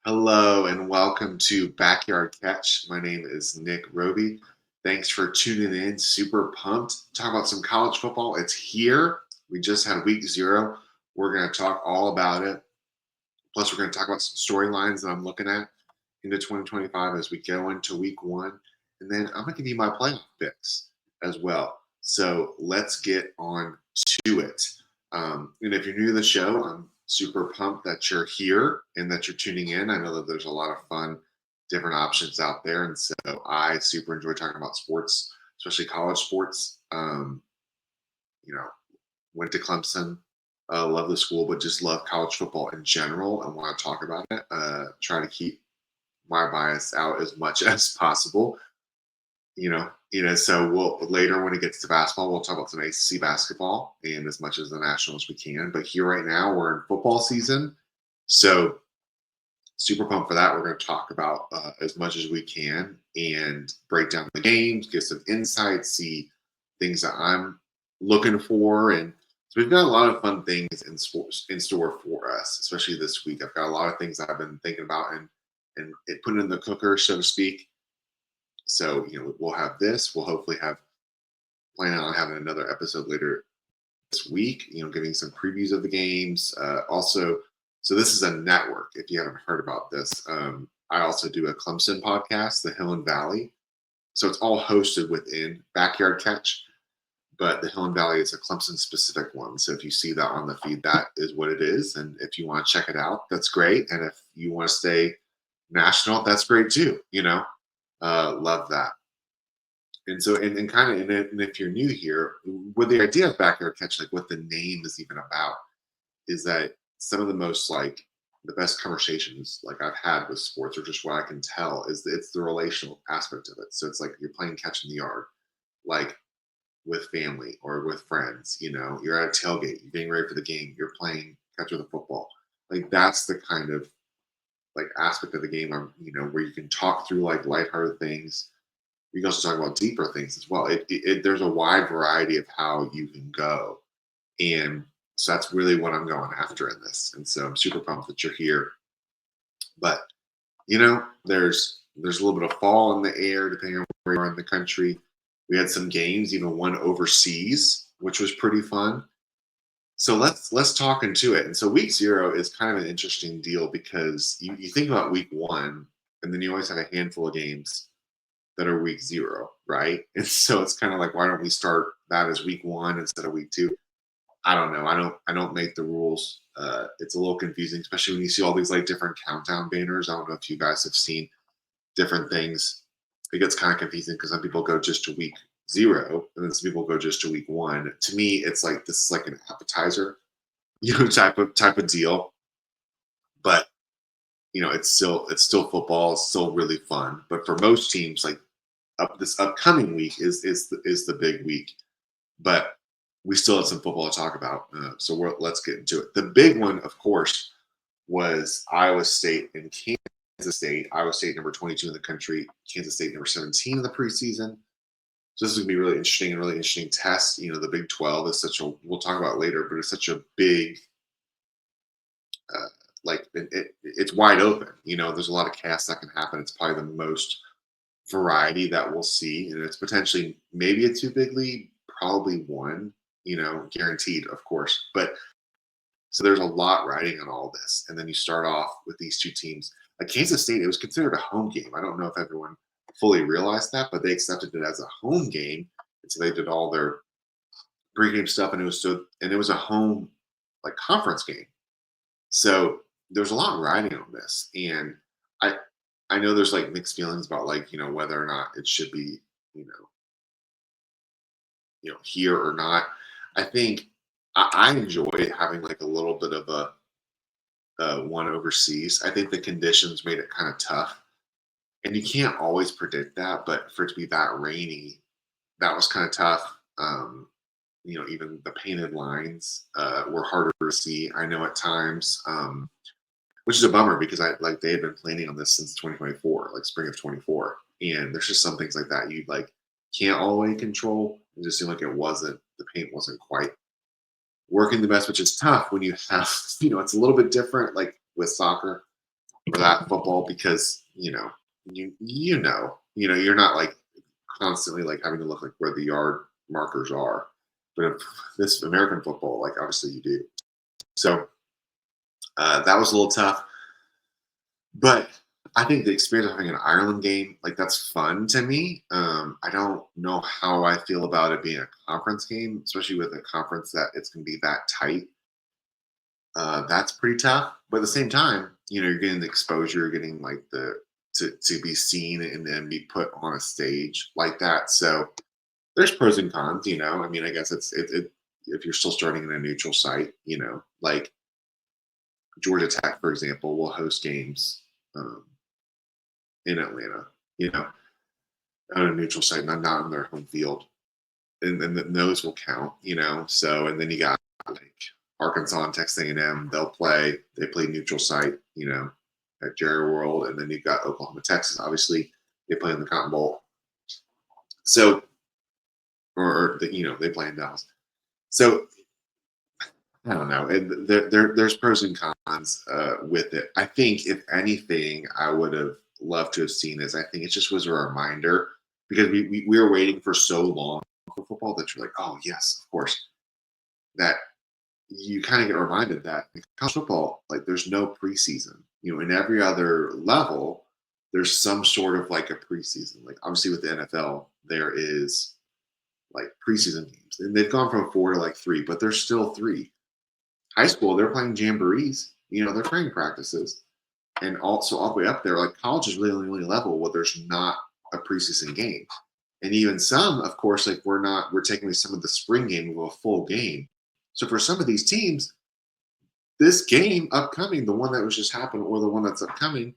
Hello and welcome to Backyard Catch. My name is Nick Roby. Thanks for tuning in. Super pumped. Talk about some college football. It's here. We just had week 0. We're going to talk all about it. Plus, we're going to talk about some storylines that I'm looking at into 2025 as we go into week 1. And then I'm going to give you my playoff picks as well. So let's get on to it. And if you're new to the show, I'm super pumped that you're here and that you're tuning in. I know that there's a lot of fun, different options out there. And so I super enjoy talking about sports, especially college sports. You know, went to Clemson, love the school, but just love college football in general and want to talk about it. Try to keep my bias out as much as possible. So we'll later when it gets to basketball, we'll talk about some ACC basketball and as much as the national as we can. But here right now, we're in football season, so super pumped for that. We're going to talk about as much as we can and break down the games, give some insights, see things that I'm looking for, and so we've got a lot of fun things in sports in store for us, especially this week. I've got a lot of things that I've been thinking about and putting in the cooker, so to speak. So, we'll have this. We'll hopefully have planning on having another episode later this week, giving some previews of the games. Also, so this is a network, if you haven't heard about this. I also do a Clemson podcast, The Hill and Valley. So it's all hosted within Backyard Catch, but The Hill and Valley is a Clemson specific one. So if you see that on the feed, that is what it is. And if you want to check it out, that's great. And if you want to stay national, that's great too, love that. And so, and kind of, and if you're new here, with the idea of Backyard Catch, like what the name is even about, is that some of the most like the best conversations like I've had with sports, or just what I can tell, is that it's the relational aspect of it. So it's like you're playing catch in the yard, like with family or with friends. You're at a tailgate, you're getting ready for the game, you're playing catch with a football. Like that's the kind of like aspect of the game where you can talk through like lighthearted things. We can also talk about deeper things as well. There's a wide variety of how you can go, and so that's really what I'm going after in this. And so I'm super pumped that you're here. But there's a little bit of fall in the air depending on where you are in the country. We had some games, even one overseas, which was pretty fun. So let's talk into it. And so week 0 is kind of an interesting deal because you think about week 1, and then you always have a handful of games that are week 0, right? And so it's kind of like, why don't we start that as week 1 instead of week 2? I don't know. I don't make the rules. It's a little confusing, especially when you see all these like different countdown banners. I don't know if you guys have seen different things. It gets kind of confusing because some people go just to week 0, and then some people go just to week 1. To me, it's like this is like an appetizer, type of deal. But it's still football. It's still really fun. But for most teams, like this upcoming week is the big week. But we still have some football to talk about. So let's get into it. The big one, of course, was Iowa State and Kansas State. Iowa State number 22 in the country, Kansas State number 17 in the preseason. So this is going to be really interesting and really interesting test. The Big 12 is we'll talk about it later, but it's such a big, it's wide open. There's a lot of chaos that can happen. It's probably the most variety that we'll see. And it's potentially maybe a 2 big lead, probably 1, guaranteed, of course. But so there's a lot riding on all this. And then you start off with these 2 teams. Like Kansas State, it was considered a home game. I don't know if everyone fully realized that, but they accepted it as a home game. And so they did all their pregame stuff, and it was a home like conference game. So there's a lot riding on this. And I know there's like mixed feelings about like, whether or not it should be, here or not. I think I enjoy having like a little bit of a one overseas. I think the conditions made it kind of tough, and you can't always predict that. But for it to be that rainy, that was kind of tough. Even the painted lines were harder to see. I know at times, which is a bummer because they had been planning on this since 2024, like spring of 24, and there's just some things like that you like can't always control. It just seemed like the paint wasn't quite working the best, which is tough when you have, it's a little bit different, like with soccer. for that football because you're not like constantly like having to look like where the yard markers are. But if this American football, like obviously you do. So that was a little tough. But I think the experience of having an Ireland game, like that's fun to me. I don't know how I feel about it being a conference game, especially with a conference that it's going to be that tight. That's pretty tough. But at the same time, you're getting the exposure, you're getting like the to be seen and then be put on a stage like that. So there's pros and cons. I mean, I guess it if you're still starting in a neutral site, like Georgia Tech, for example, will host games um, in Atlanta, you know, on a neutral site, not on their home field, and those will count, So, and then you got like Arkansas and Texas A&M, they play neutral site, at Jerry World, and then you've got Oklahoma, Texas. Obviously, they play in the Cotton Bowl, so they play in Dallas. So I don't know. And there's pros and cons with it. I think if anything, I would have loved to have seen this. I think it just was a reminder because we were waiting for so long for football that you're like, oh yes, of course. That you kind of get reminded that in college football, like there's no preseason. In every other level, there's some sort of like a preseason. Like obviously with the NFL, there is like preseason games, and they've gone from 4 to like 3, but there's still 3. High school, they're playing jamborees, they're training practices. And also all the way up there, like college is really the only level where there's not a preseason game. And even some, of course, like we're taking away some of the spring game of a full game. So for some of these teams, this game upcoming, the one that was just happened or the one that's upcoming,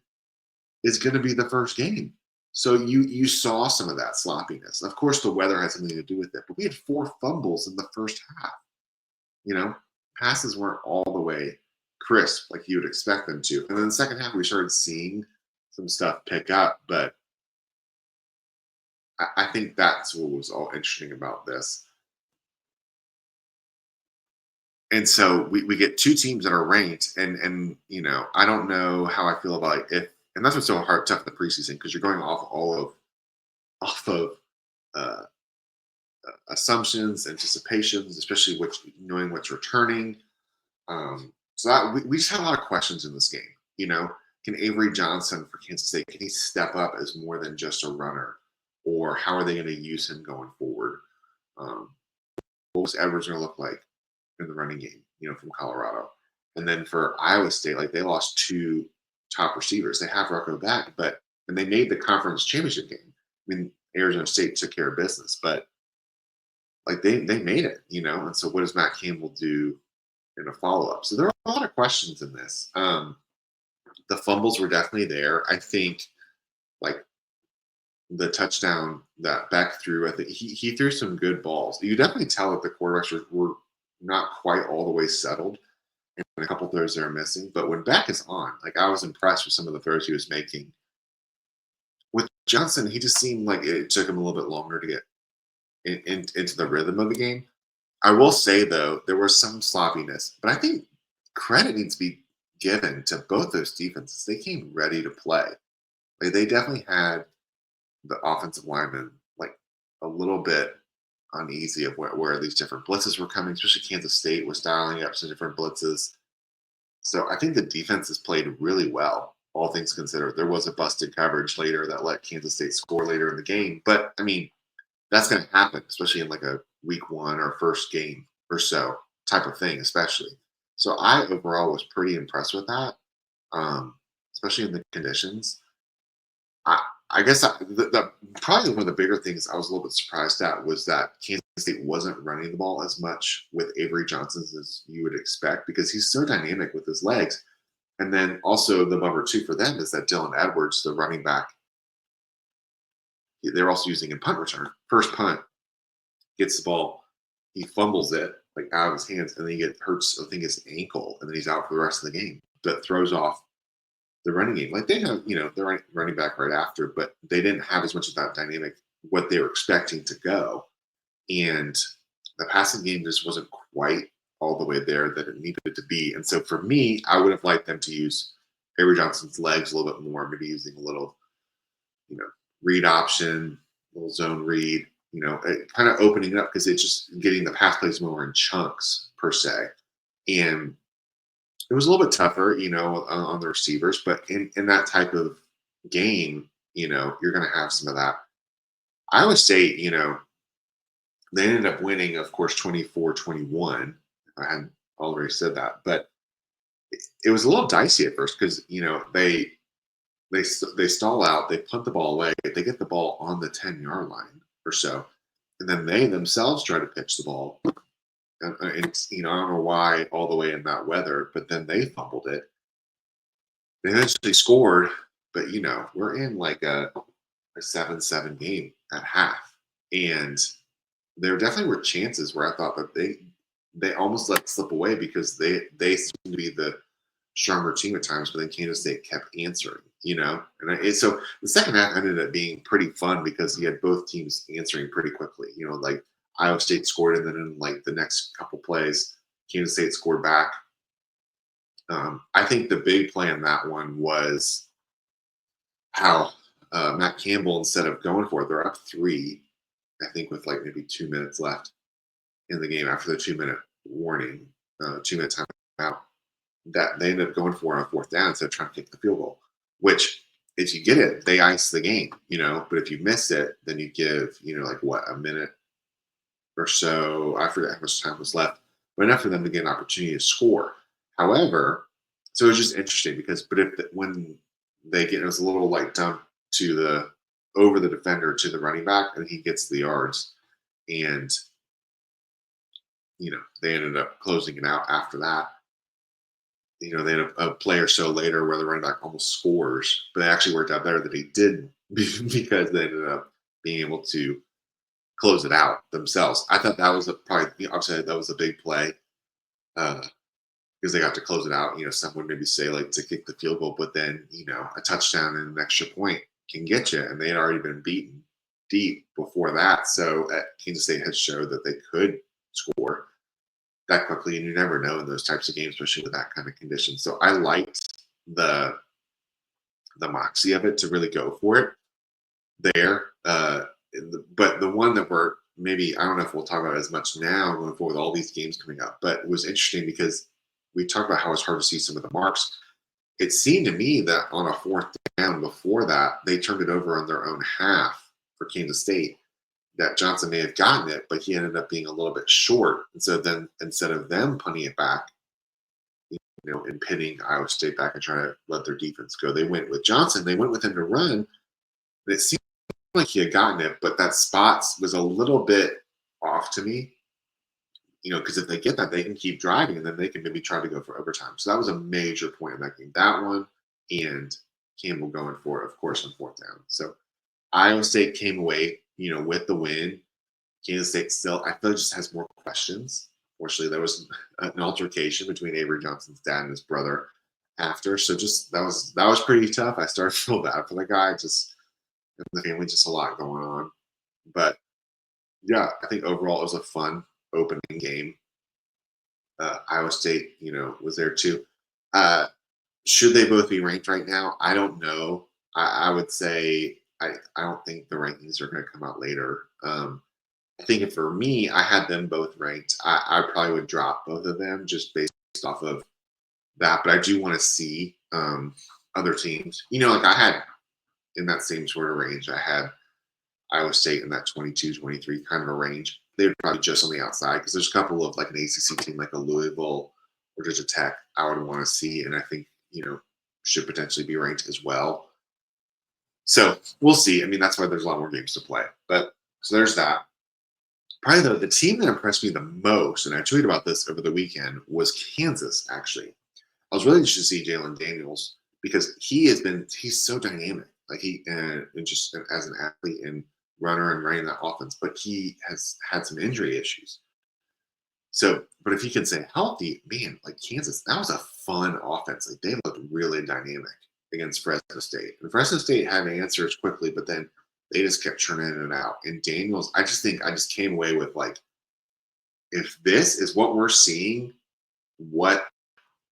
is going to be the first game. So you saw some of that sloppiness. Of course, the weather had something to do with it, but we had 4 fumbles in the first half. Passes weren't all the way crisp like you would expect them to. And then the second half, we started seeing some stuff pick up. But I think that's what was all interesting about this. And so we get 2 teams that are ranked, and I don't know how I feel about it. And that's what's so tough in the preseason because you're going off of uh, assumptions, anticipations, especially knowing what's returning. So that we just had a lot of questions in this game. Can Avery Johnson for Kansas State, can he step up as more than just a runner, or how are they going to use him going forward? What was Edwards going to look like in the running game? From Colorado, and then for Iowa State, like they lost 2 top receivers. They have Rocco back, and they made the conference championship game. I mean, Arizona State took care of business, but like they made it, And so, what does Matt Campbell do in a follow up? So there are a lot of questions in this. The fumbles were definitely there. I think, like the touchdown that Beck threw, I think he threw some good balls. You definitely tell that the quarterbacks were not quite all the way settled, and a couple throws they were missing. But when Beck is on, like I was impressed with some of the throws he was making. With Johnson, he just seemed like it took him a little bit longer to get into the rhythm of the game. I will say though, there was some sloppiness, but I think credit needs to be given to both those defenses. They came ready to play. Like they definitely had the offensive linemen like a little bit uneasy of where these different blitzes were coming, especially Kansas State was dialing up some different blitzes. So I think the defense has played really well, all things considered. There was a busted coverage later that let Kansas State score later in the game. But I mean, that's going to happen, especially in like a week 1 or first game or so type of thing, especially. So I overall was pretty impressed with that, especially in the conditions. I guess probably one of the bigger things I was a little bit surprised at was that Kansas State wasn't running the ball as much with Avery Johnson as you would expect because he's so dynamic with his legs. And then also the bummer too for them is that Dylan Edwards, the running back, they're also using in punt return. First punt, gets the ball, he fumbles it like out of his hands, and then he hurts, I think, his ankle, and then he's out for the rest of the game. That throws off the running game. Like they have, they're running back right after, but they didn't have as much of that dynamic, what they were expecting to go. And the passing game just wasn't quite all the way there that it needed to be. And so for me, I would have liked them to use Avery Johnson's legs a little bit more, maybe using a little, you know, read option, little zone read, kind of opening it up because it's just getting the pass plays more in chunks per se. And it was a little bit tougher, on the receivers, but in that type of game, you're going to have some of that. Iowa State, they ended up winning, of course, 24-21. I hadn't already said that, but it was a little dicey at first because, they stall out, they punt the ball away, they get the ball on the 10-yard line or so, and then they themselves try to pitch the ball. And I don't know why all the way in that weather, but then they fumbled it. They eventually scored, but we're in like a 7-7 game at half, and there definitely were chances where I thought that they almost let it slip away because they seem to be the stronger team at times, but then Kansas State kept answering, so the second half ended up being pretty fun because you had both teams answering pretty quickly. Like Iowa State scored, and then in like the next couple plays, Kansas State scored back. I think the big play in that one was how Matt Campbell, instead of going for it, they're up 3, I think, with like maybe 2 minutes left in the game after the 2-minute warning, 2-minute timeout. That they ended up going for it on 4th down instead of trying to kick the field goal. Which, if you get it, they ice the game, But if you miss it, then you give, like what, a minute or so. I forget how much time was left, but enough for them to get an opportunity to score. However, so it was just interesting because, when they get, it was a little like dump to over the defender to the running back, and he gets the yards, and they ended up closing it out after that. They had a play or so later where the running back almost scores, but it actually worked out better that he did because they ended up being able to close it out themselves. I thought that was obviously that was a big play because they got to close it out. Some would maybe say like to kick the field goal, but then a touchdown and an extra point can get you, and they had already been beaten deep before that. So Kansas State had showed that they could score that quickly, and you never know in those types of games, especially with that kind of condition. So I liked the moxie of it to really go for it there. But the one that we're maybe, I don't know if we'll talk about it as much now going forward with all these games coming up, but it was interesting because we talked about how it's hard to see some of the marks. It seemed to me that on a 4th down before that, they turned it over on their own half for Kansas State, that Johnson may have gotten it, but he ended up being a little bit short. And so then instead of them punting it back, and pinning Iowa State back and trying to let their defense go, they went with Johnson. They went with him to run. And it seemed like he had gotten it, but that spot was a little bit off to me, because if they get that, they can keep driving, and then they can maybe try to go for overtime. So that was a major point in that game. That one, and Campbell going for it, of course, on 4th down. So Iowa State came away, with the win. Kansas State still, I feel, just has more questions. Fortunately, there was an altercation between Avery Johnson's dad and his brother after. So just that was pretty tough. I started to feel bad for the guy. Just the family, just a lot going on. But yeah, I think overall it was a fun opening game. Iowa State, was there too. Should they both be ranked right now? I don't know. I would say I don't think the rankings are going to come out later. I think if for me, I had them both ranked, I probably would drop both of them just based off of that. But I do want to see other teams. Like I had in that same sort of range, I had Iowa State in that 22-23 kind of a range. They would probably just on the outside because there's a couple of like an ACC team like a Louisville or Georgia Tech I would want to see, and I think should potentially be ranked as well. So we'll see. I mean, that's why there's a lot more games to play. But so there's that. Probably the team that impressed me the most, and I tweeted about this over the weekend, was Kansas. Actually, I was really interested to see Jalen Daniels because he's so dynamic. Like and just as an athlete and runner and running that offense, but he has had some injury issues. So, but if he can stay healthy, man, like Kansas, that was a fun offense. Like they looked really dynamic against Fresno State. And Fresno State had answers quickly, but then they just kept churning it out. And Daniels, I just came away with like, if this is what we're seeing, what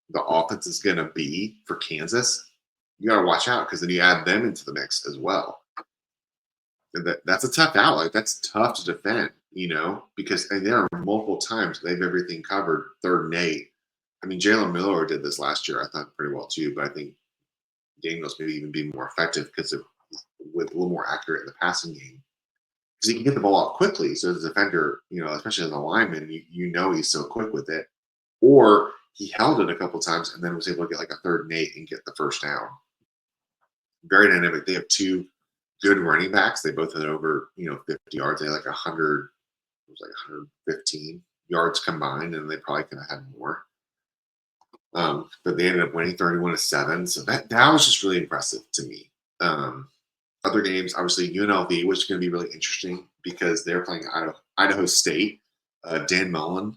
the offense is going to be for Kansas, you got to watch out because then you add them into the mix as well. And that's a tough out. Like that's tough to defend, because and there are multiple times they have everything covered, 3rd and 8. I mean, Jalen Miller did this last year. I thought pretty well too, but I think Daniels maybe even be more effective because of with a little more accurate in the passing game because he can get the ball out quickly. So as a defender, especially as a lineman, he's so quick with it. Or he held it a couple times and then was able to get like a 3rd and 8 and get the first down. Very dynamic. They have 2 good running backs. They both had over 50 yards. They had like 100. It was like 115 yards combined, and they probably could have had more. But they ended up winning 31-7. So that was just really impressive to me. Other games, obviously UNLV, which is going to be really interesting because they're playing Idaho State. Dan Mullen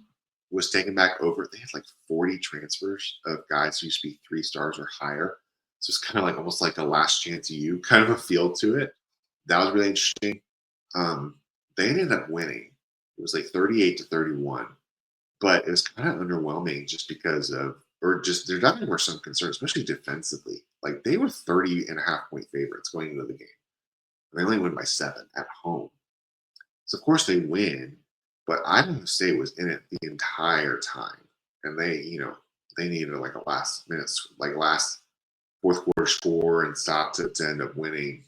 was taken back over. They had like 40 transfers of guys who used to be 3 stars or higher. So it's kind of like almost like a last chance you kind of a feel to it. That was really interesting. They ended up winning. It was like 38-31, but it was kind of underwhelming just because of, or just there definitely were some concerns, especially defensively. Like they were 30.5-point favorites going into the game. They only win by 7 at home. So of course they win, but Idaho State was in it the entire time, and they needed like a last minutes, like last fourth quarter score and stop to end up winning.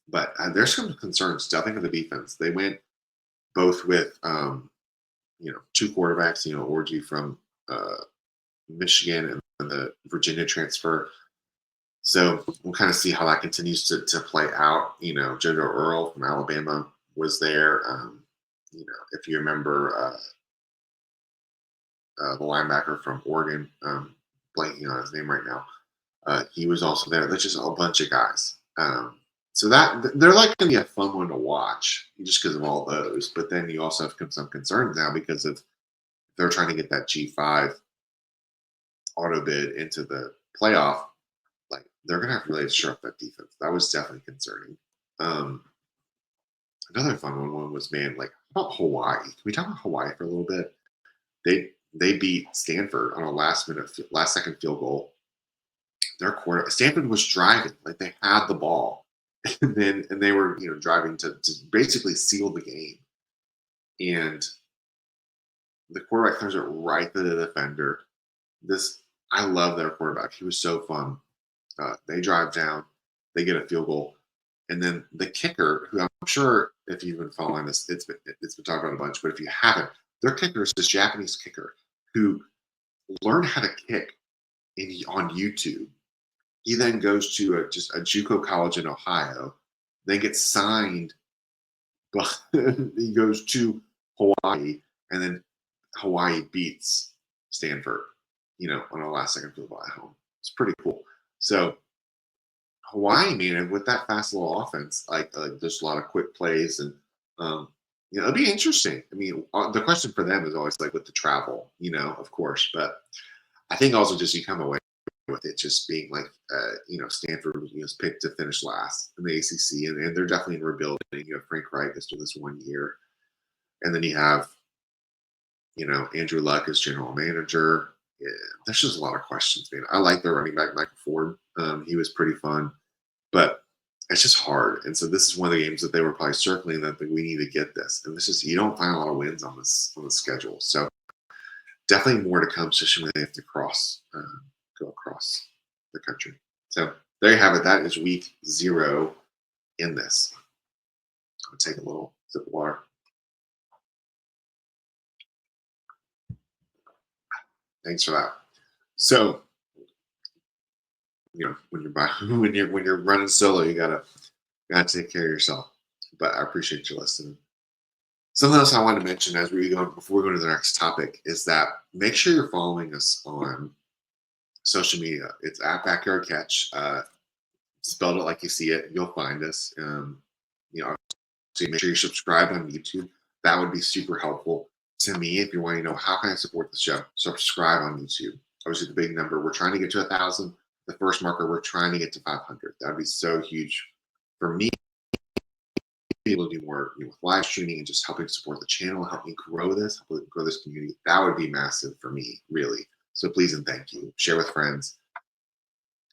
But there's some concerns definitely for the defense. They went both with 2 quarterbacks, Orgy from Michigan and the Virginia transfer. So we'll kind of see how that continues to play out. JoJo Earl from Alabama was there. If you remember the linebacker from Oregon, blanking on his name right now, he was also there. There's just a bunch of guys. So that they're like going to be a fun one to watch just because of all those. But then you also have some concerns now because of they're trying to get that G5 auto bid into the playoff. Like they're going to have to really shore up that defense. That was definitely concerning. Another fun one was like how about Hawaii? Can we talk about Hawaii for a little bit? They beat Stanford on a last second field goal. Their Stanford was driving, like they had the ball, and they were driving to basically seal the game, and the quarterback throws it right to the defender. I love their quarterback. He was so fun. They drive down, they get a field goal, and then the kicker, who I'm sure if you've been following this, it's been talked about a bunch, but if you haven't, their kicker is this Japanese kicker who learned how to kick on YouTube. He then goes to just a JUCO college in Ohio, then gets signed, but he goes to Hawaii, and then Hawaii beats Stanford, on a last second field goal at home. It's pretty cool. So Hawaii, man, with that fast little offense, like there's a lot of quick plays, and it'll be interesting. I mean, the question for them is always like with the travel, of course, but I think also just you come away with it just being like, Stanford was picked to finish last in the ACC, and they're definitely in rebuilding. You have Frank Reich is doing this 1 year, and then you have, Andrew Luck as general manager. Yeah, there's just a lot of questions, man. I like their running back, Michael Ford. He was pretty fun, but it's just hard. And so this is one of the games that they were probably circling that we need to get this. And this is you don't find a lot of wins on the schedule. So definitely more to come, especially when they have to go across the country. So there you have it. That is week 0 in this. I'll take a little sip of water. Thanks for that. So, when you're running solo, you gotta take care of yourself. But I appreciate you listening. Something else I want to mention before we go to the next topic is that make sure you're following us on social media. It's at BackyardCatch. Spelled it like you see it. You'll find us. So make sure you subscribe on YouTube. That would be super helpful to me if you want to know how can I support the show. Subscribe on YouTube. Obviously, the big number. We're trying to get to 1,000. The first marker, we're trying to get to 500. That would be so huge for me. Be able to do more with live streaming and just helping support the channel, help me grow this community. That would be massive for me, really. So please and thank you. Share with friends.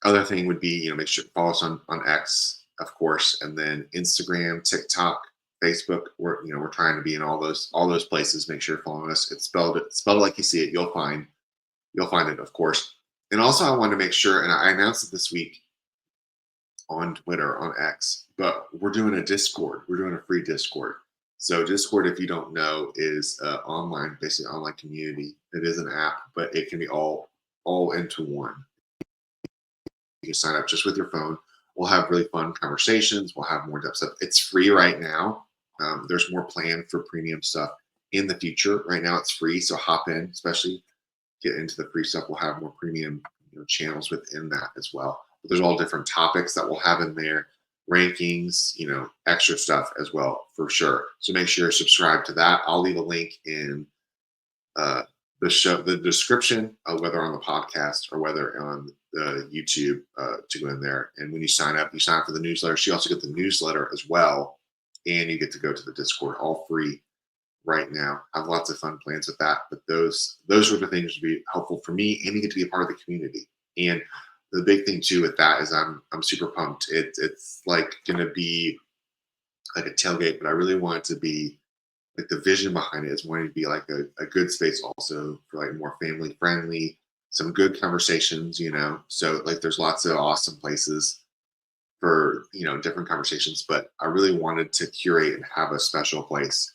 Other thing would be, make sure to follow us on X, of course, and then Instagram, TikTok, Facebook. We're trying to be in all those places. Make sure you're following us. It's spelled like you see it. You'll find it, of course. And also, I want to make sure, and I announced it this week on Twitter, on X, but we're doing a Discord. We're doing a free Discord. So Discord, if you don't know, is basically online community. It is an app, but it can be all into one. You can sign up just with your phone. We'll have really fun conversations. We'll have more depth stuff. It's free right now. There's more planned for premium stuff in the future. Right now, it's free, so hop in, especially get into the free stuff. We'll have more premium channels within that as well. But there's all different topics that we'll have in there, rankings, extra stuff as well for sure. So make sure you're subscribed to that. I'll leave a link in the description, whether on the podcast or whether on the YouTube, to go in there. And when you sign up for the newsletter. So you also get the newsletter as well, and you get to go to the Discord, all free right now. I have lots of fun plans with that, but those are the things to be helpful for me, and you get to be a part of the community. And the big thing too with that is I'm super pumped. It's like gonna be like a tailgate, but I really want it to be like the vision behind it is wanting to be like a good space also for like more family friendly, some good conversations, So like there's lots of awesome places for different conversations, but I really wanted to curate and have a special place,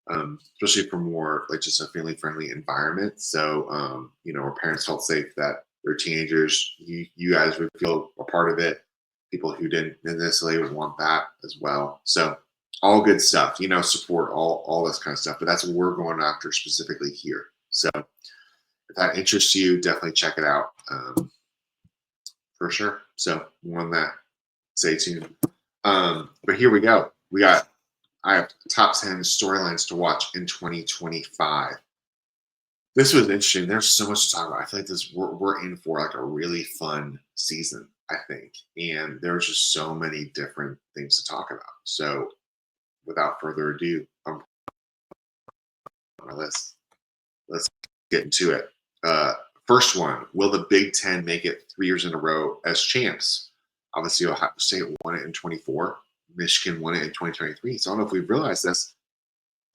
especially for more like just a family friendly environment. So our parents felt safe that their teenagers, you guys would feel a part of it. People who didn't necessarily would want that as well. So all good stuff, support all this kind of stuff. But that's what we're going after specifically here. So if that interests you, definitely check it out, for sure. So more on that. Stay tuned. But here we go. I have top 10 storylines to watch in 2025. This was interesting. There's so much to talk about. I feel like we're in for like a really fun season, I think. And there's just so many different things to talk about. So without further ado, on my list, let's get into it. First one, will the Big Ten make it 3 years in a row as champs? Obviously, Ohio State won it in 24. Michigan won it in 2023. So I don't know if we've realized this.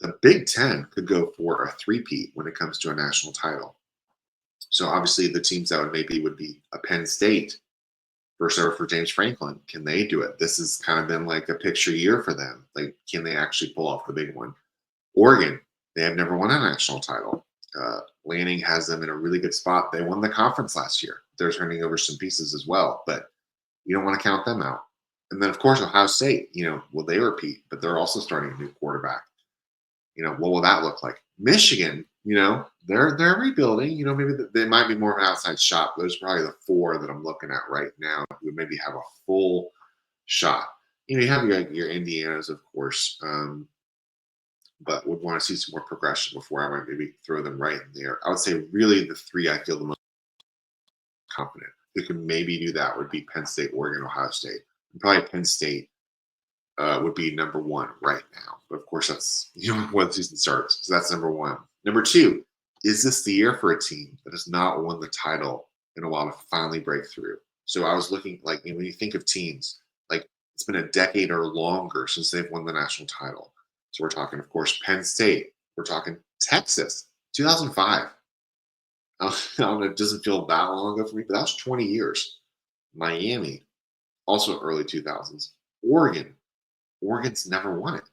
The Big Ten could go for a three-peat when it comes to a national title. So obviously the teams that would be a Penn State, first ever for James Franklin. Can they do it? This has kind of been like a picture year for them. Like, can they actually pull off the big one? Oregon, they have never won a national title. Lanning has them in a really good spot. They won the conference last year. They're turning over some pieces as well, but you don't want to count them out. And then, of course, Ohio State, will they repeat? But they're also starting a new quarterback. What will that look like? Michigan, they're rebuilding. Maybe they might be more of an outside shot. Those are probably the four that I'm looking at right now who would maybe have a full shot. You have your Indianas, of course, but would want to see some more progression before I might maybe throw them right in there. I would say really the three I feel the most confident who can maybe do that would be Penn State, Oregon, Ohio State. And probably Penn State would be number one right now. But of course, that's when the season starts. So that's number one. Number two, is this the year for a team that has not won the title in a while to finally break through? So I was looking like when you think of teams, like it's been a decade or longer since they've won the national title. So we're talking, of course, Penn State. We're talking Texas, 2005. I don't know, it doesn't feel that long ago for me, but that was 20 years. Miami, also early 2000s. Oregon's never won it.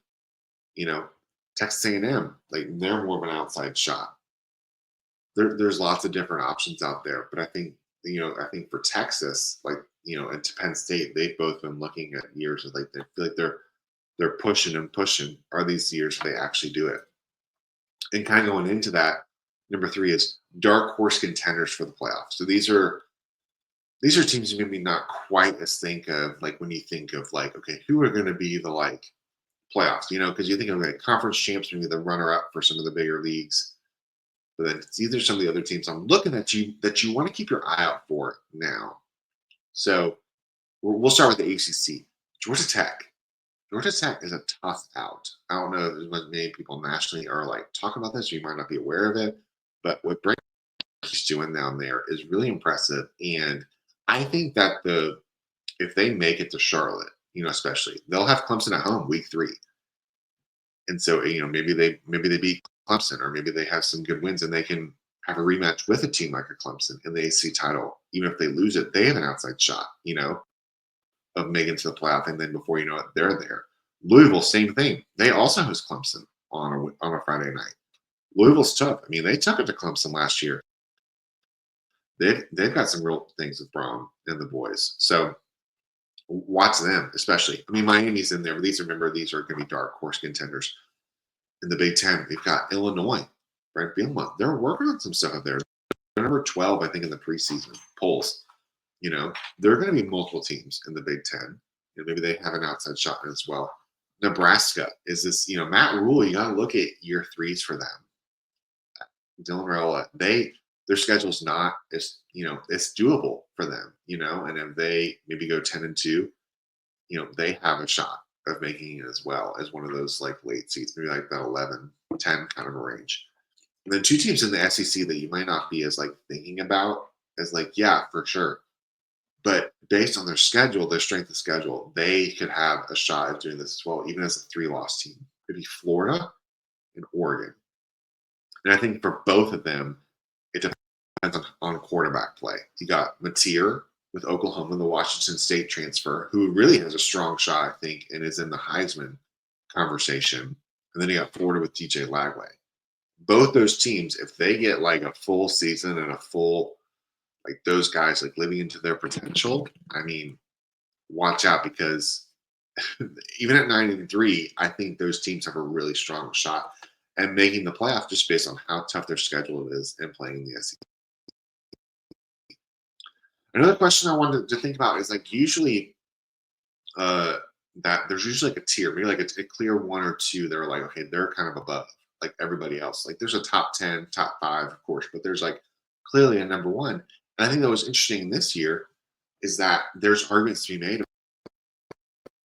Texas A&M, like they're more of an outside shot. There's lots of different options out there, but I think for Texas, and to Penn State, they've both been looking at years of like they feel like they're pushing and pushing. Are these years where they actually do it? And kind of going into that, number three is dark horse contenders for the playoffs. So these are teams you maybe not quite as think of like when you think of like, okay, who are going to be the like playoffs, because you think of like conference champs, maybe the runner up for some of the bigger leagues. But then these are some of the other teams I'm looking at that you want to keep your eye out for now. So we'll start with the ACC. Georgia Tech. Georgia Tech is a tough out. I don't know if as many people nationally are like talking about this, or you might not be aware of it. But what Brent he's doing down there is really impressive. And I think that if they make it to Charlotte, especially they'll have Clemson at home week 3, and so maybe they beat Clemson, or maybe they have some good wins and they can have a rematch with a team like a Clemson in the AC title. Even if they lose it, they have an outside shot, of making it to the playoff, and then before you know it, they're there. Louisville, same thing. They also host Clemson on a Friday night. Louisville's tough. I mean, they took it to Clemson last year. They've got some real things with Braun and the boys. So watch them, especially. I mean, Miami's in there, but these are going to be dark horse contenders. In the Big Ten, we've got Illinois, Brent Bielema. They're working on some stuff up there. They're number 12, I think, in the preseason polls. There are going to be multiple teams in the Big Ten. Maybe they have an outside shot as well. Nebraska is this, Matt Rule. You got to look at year 3s for them. Dylan Raiola, their schedule's not as, it's doable for them, and if they maybe go 10-2, they have a shot of making it as well as one of those like late seats, maybe like that 11-10 kind of a range. And then 2 teams in the SEC that you might not be as like thinking about as like, yeah, for sure. But based on their schedule, their strength of schedule, they could have a shot at doing this as well, even as a 3-loss team. It'd be Florida and Oregon. And I think for both of them, it depends on quarterback play. You got Mateer with Oklahoma, the Washington State transfer, who really has a strong shot, I think, and is in the Heisman conversation. And then you got Florida with DJ Lagway. Both those teams, if they get like a full season and a full, like those guys like living into their potential, I mean, watch out, because even at 9-3, I think those teams have a really strong shot at making the playoff just based on how tough their schedule is and playing in the SEC. Another question I wanted to think about is like usually that there's usually like a tier, maybe like a clear 1 or 2. They're like, okay, they're kind of above like everybody else. Like there's a top 10, top 5, of course, but there's like clearly a number 1. And I think that was interesting this year is that there's arguments to be made about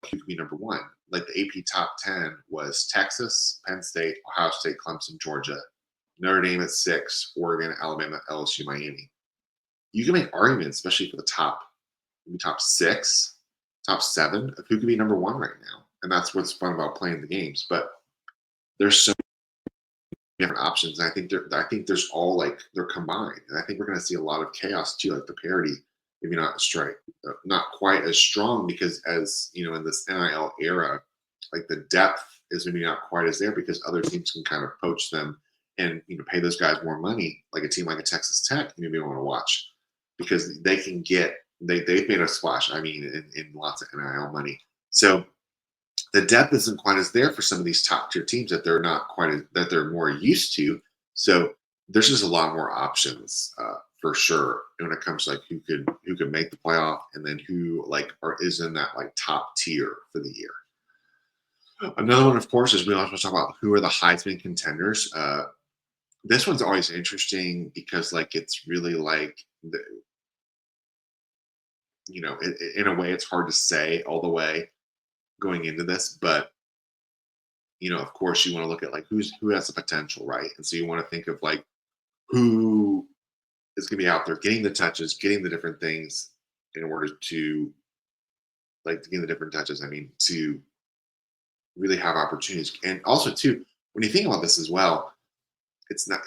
who could be number 1. Like the AP top 10 was Texas, Penn State, Ohio State, Clemson, Georgia, Notre Dame at 6, Oregon, Alabama, LSU, Miami. You can make arguments, especially for the maybe top 6, top 7, of who could be number 1 right now. And that's what's fun about playing the games. But there's so many different options. And I think there's all like they're combined. And I think we're going to see a lot of chaos too, like the parity, maybe not straight, not quite as strong, because as in this NIL era, like the depth is maybe not quite as there because other teams can kind of poach them and pay those guys more money. Like a team like a Texas Tech, you maybe want to watch, because they can they've made a splash. I mean, in lots of NIL money. So the depth isn't quite as there for some of these top tier teams that they're more used to. So there's just a lot more options for sure when it comes to like who could make the playoff, and then who like is in that like top tier for the year. Another one, of course, is we also talk about who are the Heisman contenders. This one's always interesting because like it's really like in a way it's hard to say all the way going into this, but of course you want to look at like who has the potential, right? And so you want to think of like who is going to be out there getting the touches, getting the different things in order to getting the different touches. I mean, to really have opportunities. And also too, when you think about this as well, it's not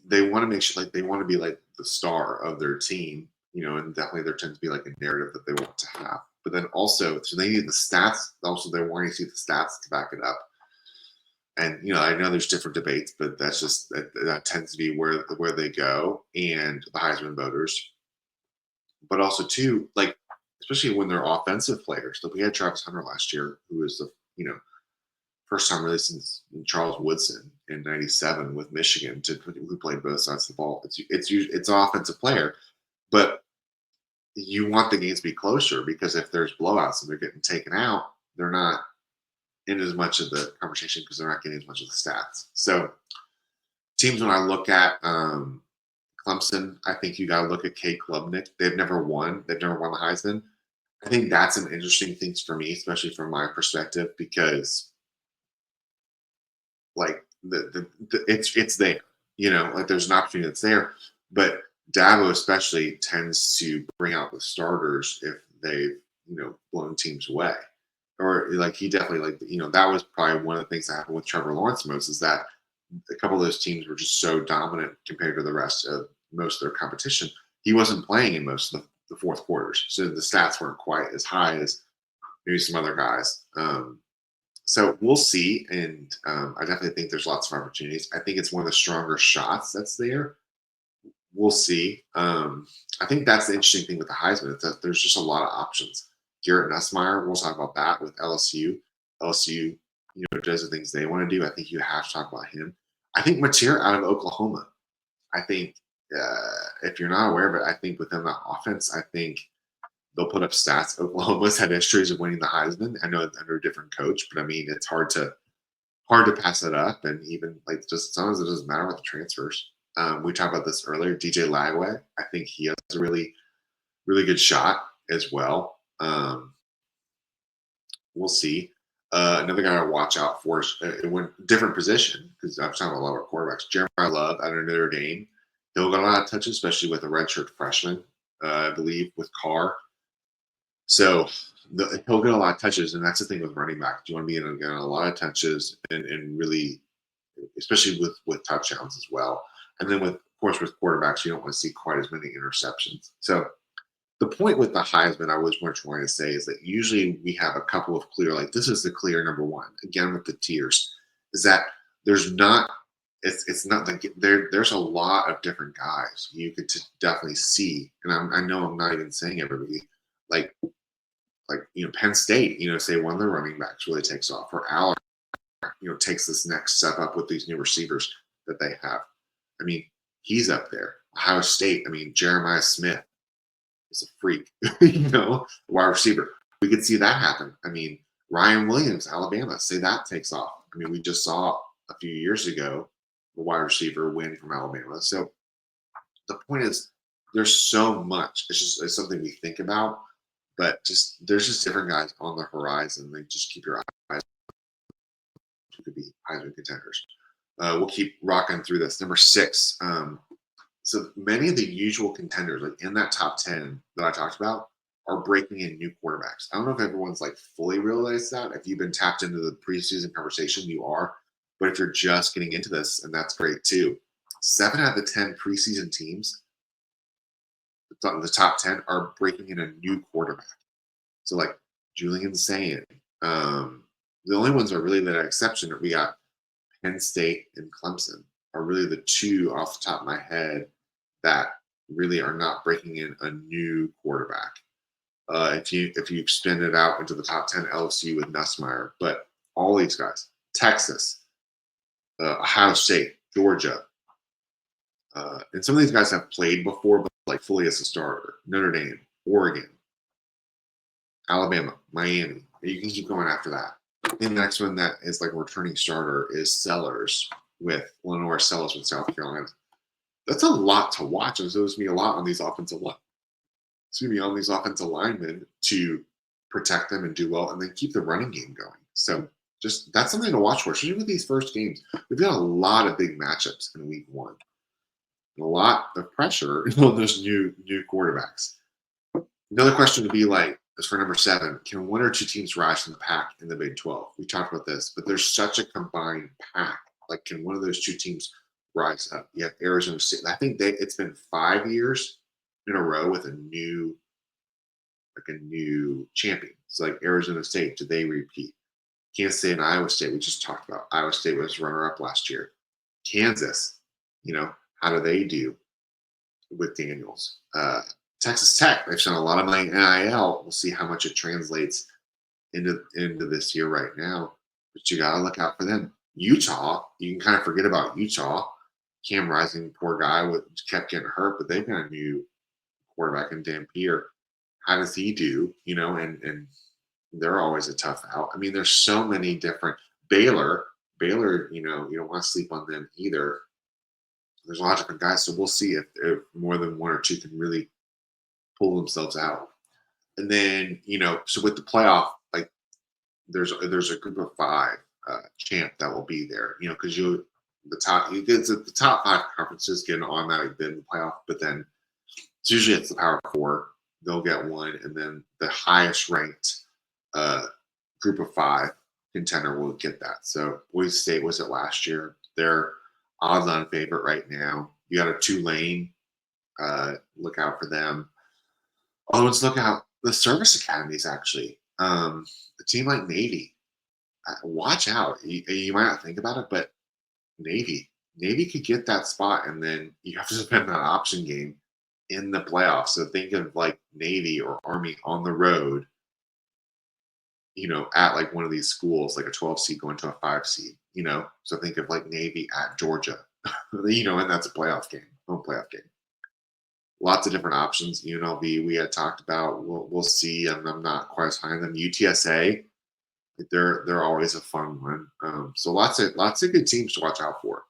they want to make sure like they want to be like the star of their team, and definitely there tends to be like a narrative that they want to have. But then also, so they need the stats. Also, they're wanting to see the stats to back it up. And I know there's different debates, but that's just that tends to be where they go, and the Heisman voters. But also too, like especially when they're offensive players. Like we had Travis Hunter last year, who was the first time really since Charles Woodson in '97 with Michigan, who played both sides of the ball. It's an offensive player, but you want the games to be closer, because if there's blowouts and they're getting taken out, they're not in as much of the conversation because they're not getting as much of the stats. So teams, when I look at Clemson, I think you got to look at Kate Klubnik. They've never won the Heisman. I think that's an interesting thing for me, especially from my perspective, because like it's there, like there's an opportunity that's there, but Dabo especially tends to bring out the starters if they've, blown teams away. Or like he definitely like, that was probably one of the things that happened with Trevor Lawrence most is that a couple of those teams were just so dominant compared to the rest of most of their competition. He wasn't playing in most of the fourth quarters. So the stats weren't quite as high as maybe some other guys. So we'll see. And I definitely think there's lots of opportunities. I think it's one of the stronger shots that's there. We'll see. I think that's the interesting thing with the Heisman is that there's just a lot of options. Garrett Nussmeier, we'll talk about that with LSU. LSU, does the things they want to do. I think you have to talk about him. I think Mateer out of Oklahoma. I think if you're not aware of it, I think within the offense, I think they'll put up stats. Oklahoma's had histories of winning the Heisman. I know it's under a different coach, but I mean it's hard to pass it up. And even like just sometimes it doesn't matter with the transfers. We talked about this earlier. DJ Lagway, I think he has a really, really good shot as well. We'll see. Another guy to watch out for is it went different position because I'm talking about a lot of quarterbacks. Jeremiah Love out of Notre Dame. He'll get a lot of touches, especially with a redshirt freshman, I believe, with Carr. So he'll get a lot of touches, and that's the thing with running back. You want to be getting a lot of touches and really, especially with touchdowns as well. And then of course, with quarterbacks, you don't want to see quite as many interceptions. So the point with the Heisman, I was more trying to say is that usually we have a couple of clear, like this is the clear number one. Again, with the tiers, is that there's not. It's not like there's a lot of different guys you could definitely see, and I know I'm not even saying everybody like Penn State, say one of the running backs really takes off, or Allen, takes this next step up with these new receivers that they have. I mean, he's up there. Ohio State, I mean, Jeremiah Smith is a freak, wide receiver. We could see that happen. I mean, Ryan Williams, Alabama, say that takes off. I mean, we just saw a few years ago a wide receiver win from Alabama. So the point is, there's so much. It's something we think about, but there's just different guys on the horizon. They just keep your eyes. Who could be Heisman contenders. We'll keep rocking through this. Number 6. So many of the usual contenders, like in that top 10 that I talked about, are breaking in new quarterbacks. I don't know if everyone's like fully realized that. If you've been tapped into the preseason conversation, you are. But if you're just getting into this, and that's great too. 7 out of the 10 preseason teams, the top 10, are breaking in a new quarterback. So like Julian Sayin. The only ones are really that exception that we got Penn State and Clemson are really the two off the top of my head that really are not breaking in a new quarterback. If you extend it out into the top 10, LSU with Nussmeier, but all these guys, Texas, Ohio State, Georgia, and some of these guys have played before, but like fully as a starter. Notre Dame, Oregon, Alabama, Miami. You can keep going after that. And the next one that is like a returning starter is Sellers with Lenore Sellers with South Carolina. That's a lot to watch. And so there's going to be a lot on these offensive line. It's going to be on these offensive linemen to protect them and do well, and then keep the running game going. So just that's something to watch for, especially with these first games. We've got a lot of big matchups in week 1. And a lot of pressure on those new quarterbacks. Another question would be like, as for number 7, can one or two teams rise from the pack in the Big 12? We talked about this, but there's such a combined pack. Like, can one of those two teams rise up? You have Arizona State. I think it's been 5 years in a row with a new champion. So like Arizona State, do they repeat? Kansas State and Iowa State, we just talked about. Iowa State was runner-up last year. Kansas, how do they do with Daniels? Texas Tech, they've spent a lot of money in NIL. We'll see how much it translates into this year right now. But you got to look out for them. Utah, you can kind of forget about Utah. Cam Rising, poor guy, kept getting hurt, but they've got a new quarterback in Dampier. How does he do? And they're always a tough out. I mean, there's so many different Baylor, you don't want to sleep on them either. There's a lot of different guys, so we'll see if more than one or two can really pull themselves out. And then, so with the playoff, like there's a group of 5 champ that will be there, because the top 5 conferences get an automatic bid in the playoff, but then usually it's the Power Four. They'll get one, and then the highest ranked uh, group of five contender will get that. So Boise State was it last year. They're odds-on favorite right now. You got a Tulane. Look out for them. Oh, let's look out the service academies. Actually, a team like Navy. Watch out. You might not think about it, but Navy could get that spot, and then you have to spend that option game in the playoffs. So think of like Navy or Army on the road, at like one of these schools, like a 12 seed going to a 5 seed. So think of like Navy at Georgia, and that's a playoff game, home playoff game. Lots of different options. UNLV, we had talked about. We'll see. I'm not quite as high on them. UTSA, they're always a fun one. So lots of good teams to watch out for.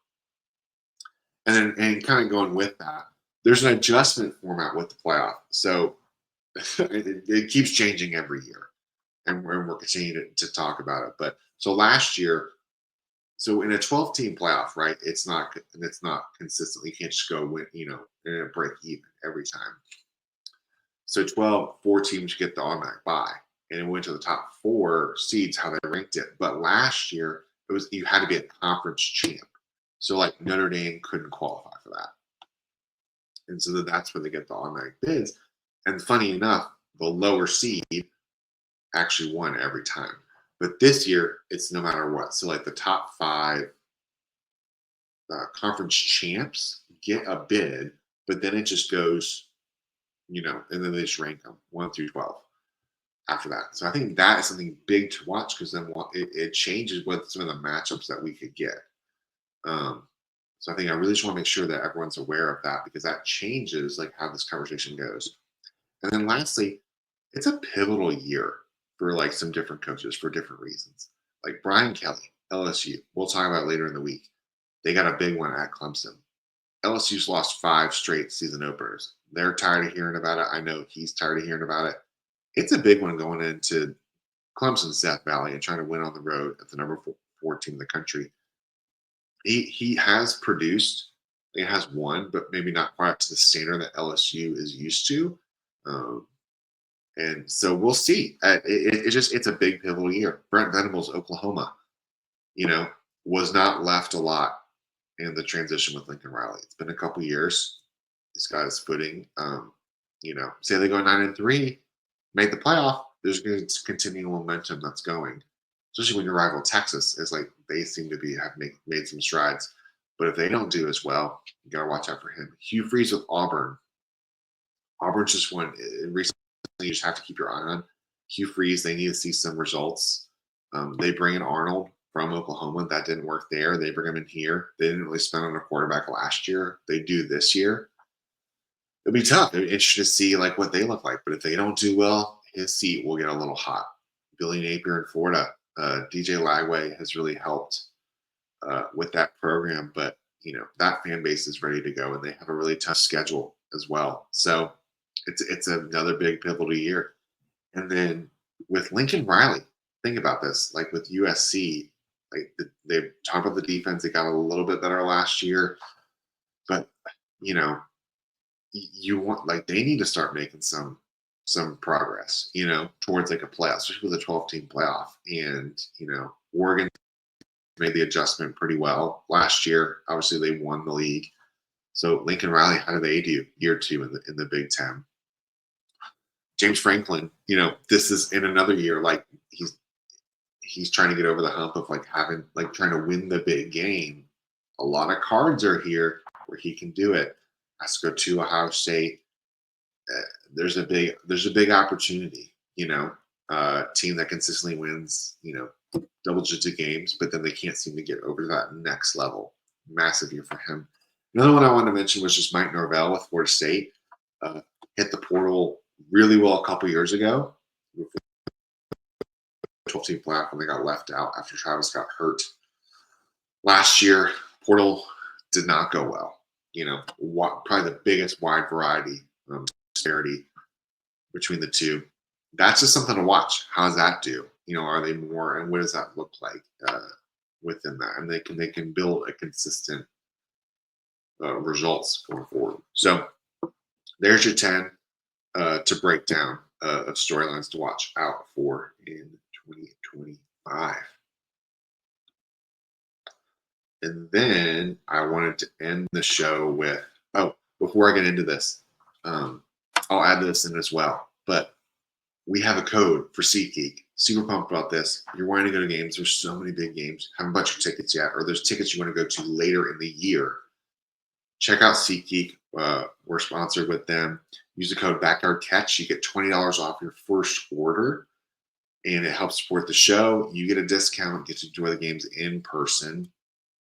And kind of going with that, there's an adjustment format with the playoff. So it keeps changing every year, and we're continuing to talk about it. But so last year, so in a 12-team playoff, right? It's not consistent. You can't just go win, and break even every time. So 4 teams get the automatic bye, and it went to the top 4 seeds how they ranked it. But last year it was you had to be a conference champ. So like Notre Dame couldn't qualify for that. And so that's where they get the automatic bids. And funny enough, the lower seed actually won every time. But this year, it's no matter what. So like the top 5 conference champs get a bid, but then it just goes, and then they just rank them 1 through 12 after that. So I think that is something big to watch because then it changes what some of the matchups that we could get. So I think I really just want to make sure that everyone's aware of that because that changes like how this conversation goes. And then lastly, it's a pivotal year for like some different coaches for different reasons. Like Brian Kelly, LSU. We'll talk about it later in the week. They got a big one at Clemson. LSU's lost 5 straight season openers. They're tired of hearing about it. I know he's tired of hearing about it. It's a big one going into Clemson's Death Valley and trying to win on the road at the number 4 team in the country. He has produced, he has won, but maybe not quite up to the standard that LSU is used to. And so we'll see. It's a big pivotal year. Brent Venables, Oklahoma, was not left a lot in the transition with Lincoln Riley. It's been a couple years. He's got his footing. Say they go 9-3, make the playoff. There's going to continue momentum that's going. Especially when your rival Texas is like they seem to have made some strides. But if they don't do as well, you got to watch out for him. Hugh Freeze with Auburn. Auburn's just won recently. You just have to keep your eye on Hugh Freeze. They need to see some results. They bring in Arnold from Oklahoma. That didn't work there. They bring him in here. They didn't really spend on a quarterback last year. They do this year. It'll be tough. It'll be interesting to see like what they look like. But if they don't do well, his seat will get a little hot. Billy Napier in Florida. DJ Lagway has really helped with that program, but that fan base is ready to go, and they have a really tough schedule as well. So it's another big pivotal year. And then with Lincoln Riley, think about this. Like with USC, like they talked about the defense. They got a little bit better last year, but you want like they need to start making some progress, towards like a playoff, especially with a 12-team playoff. And, Oregon made the adjustment pretty well last year. Obviously, they won the league. So Lincoln Riley, how do they do year 2 in the Big Ten? James Franklin, this is in another year, like he's trying to get over the hump of like having like trying to win the big game. A lot of cards are here where he can do it. Has to go to Ohio State. There's a big opportunity, team that consistently wins, double-digit games, but then they can't seem to get over to that next level. Massive year for him. Another one I wanted to mention was just Mike Norvell with Florida State. Hit the portal really well a couple years ago. 12-team playoff when they got left out after Travis got hurt. Last year, portal did not go well. Probably the biggest wide variety disparity between the two. That's just something to watch. How does that do? Are they more, and what does that look like within that? And they can build a consistent results going forward. So there's your 10 to break down of storylines to watch out for in 2025. And then I wanted to end the show with, oh, before I get into this, um, I'll add this in as well. But we have a code for SeatGeek. Super pumped about this. You're wanting to go to games. There's so many big games. Haven't bought your tickets yet, or there's tickets you want to go to later in the year. Check out SeatGeek. We're sponsored with them. Use the code BackyardCatch. You get $20 off your first order, and it helps support the show. You get a discount, get to enjoy the games in person.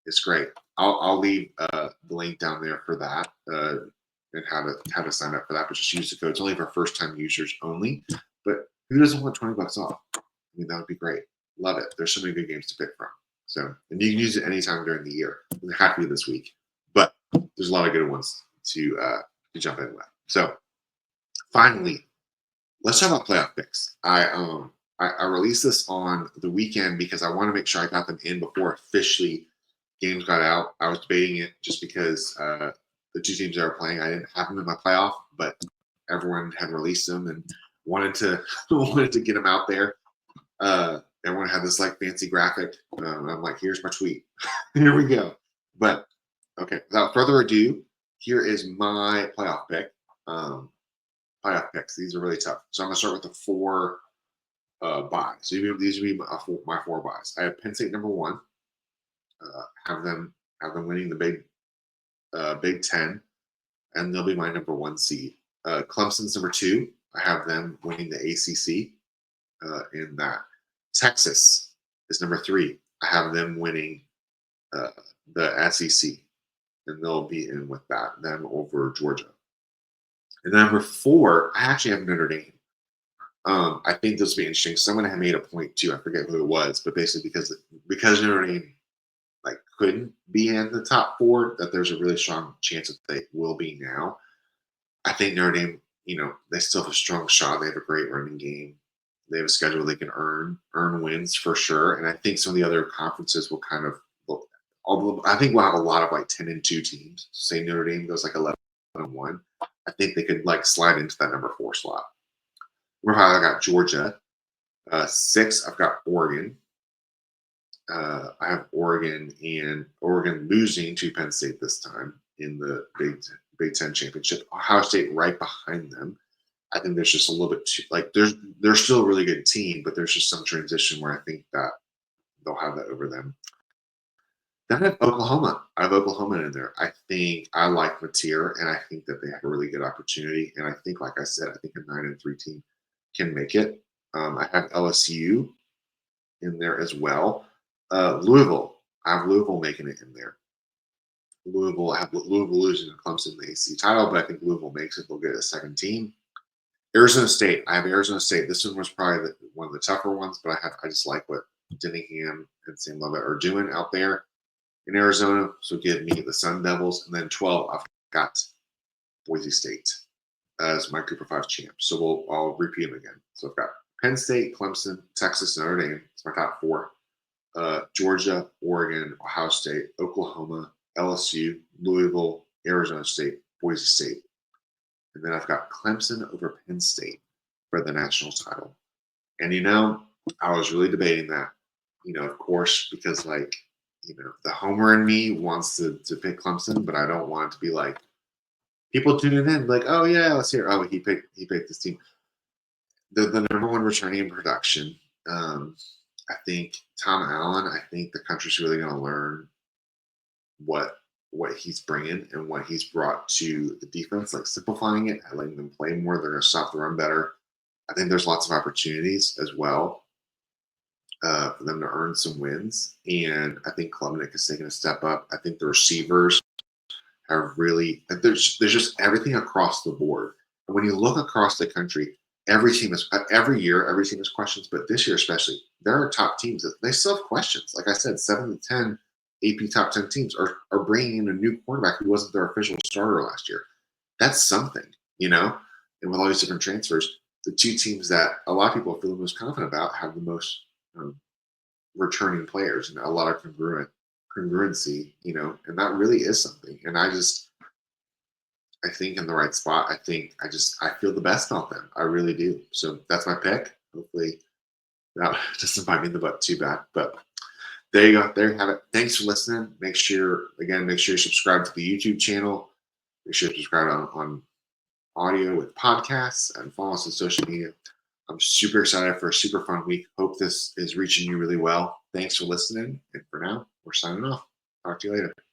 It's great. I'll leave the link down there for that and how to sign up for that. But just use the code. It's only for first time users only. But who doesn't want $20 off? I mean, that would be great. Love it. There's so many good games to pick from. So, and you can use it anytime during the year. It doesn't have to be this week, but there's a lot of good ones to jump in with. So, finally, let's talk about playoff picks. I released this on the weekend because I want to make sure I got them in before officially games got out. I was debating it just because the two teams that were playing, I didn't have them in my playoff, but everyone had released them and wanted to wanted to get them out there. Everyone had this like fancy graphic. I'm like, here's my tweet. Here we go. But okay, without further ado, here is my playoff pick. Playoff picks. These are really tough. So I'm gonna start with the four buys. So these would be my four buys. I have Penn State number one. Have them winning the Big Ten, and they'll be my number one seed. Clemson's number two. I have them winning the ACC in that. Texas is number three. I have them winning the SEC, and they'll be in with them over Georgia. And number four, I actually have Notre Dame. I think this will be interesting. Someone had made a point too. I forget who it was, but basically because Notre Dame like couldn't be in the top four, that there's a really strong chance that they will be now. I think Notre Dame, they still have a strong shot. They have a great running game. They have a schedule they can earn wins for sure. And I think some of the other conferences will kind of I think we'll have a lot of like 10-2 teams. Say Notre Dame goes like 11-1. I think they could like slide into that number four slot. Number five, I got Georgia. Six, I've got Oregon. I have Oregon losing to Penn State this time in the Big Ten championship. Ohio State right behind them. I think there's just a little bit too they're still a really good team, but there's just some transition where I think that they'll have that over them. Then I have Oklahoma. I have Oklahoma in there. I think I like Mateer, and I think that they have a really good opportunity. And I think, like I said, I think a 9-3 team can make it. I have LSU in there as well. Louisville. I have Louisville making it in there. I have Louisville losing to Clemson in the ACC title, but I think Louisville makes it. They'll get a second team. Arizona State. I have Arizona State. This one was probably one of the tougher ones, but I just like what Dinningham and Sam Lovett are doing out there in Arizona. So give me the Sun Devils. And then 12, I've got Boise State as my Group of 5 champs. So I'll repeat them again. So I've got Penn State, Clemson, Texas, Notre Dame. It's my top four. Georgia, Oregon, Ohio State, Oklahoma, LSU, Louisville, Arizona State, Boise State. And then I've got Clemson over Penn State for the national title. And, I was really debating that, of course, because, the homer in me wants to pick Clemson, but I don't want it to be like people tuning in, like, oh, yeah, let's hear. Oh, he picked this team. The number one returning in production. I think Tom Allen, I think the country's really going to learn what he's bringing and what he's brought to the defense, like simplifying it, letting them play more. They're going to stop the run better. I think there's lots of opportunities as well for them to earn some wins. And I think Klubnik is taking a step up. I think the receivers are really – there's just everything across the board. And when you look across the country, every year, every team has questions, but this year especially, there are top teams that they still have questions. Like I said, 7 to 10 AP top 10 teams are bringing in a new quarterback who wasn't their official starter last year. That's something, And with all these different transfers, the two teams that a lot of people feel the most confident about have the most returning players and a lot of congruency, and that really is something. And I I think, in the right spot. I feel the best about them. I really do. So that's my pick. Hopefully that doesn't bite me in the butt too bad. But there you go. There you have it. Thanks for listening. Make sure you subscribe to the YouTube channel. Make sure you subscribe on audio with podcasts and follow us on social media. I'm super excited for a super fun week. Hope this is reaching you really well. Thanks for listening. And for now, we're signing off. Talk to you later.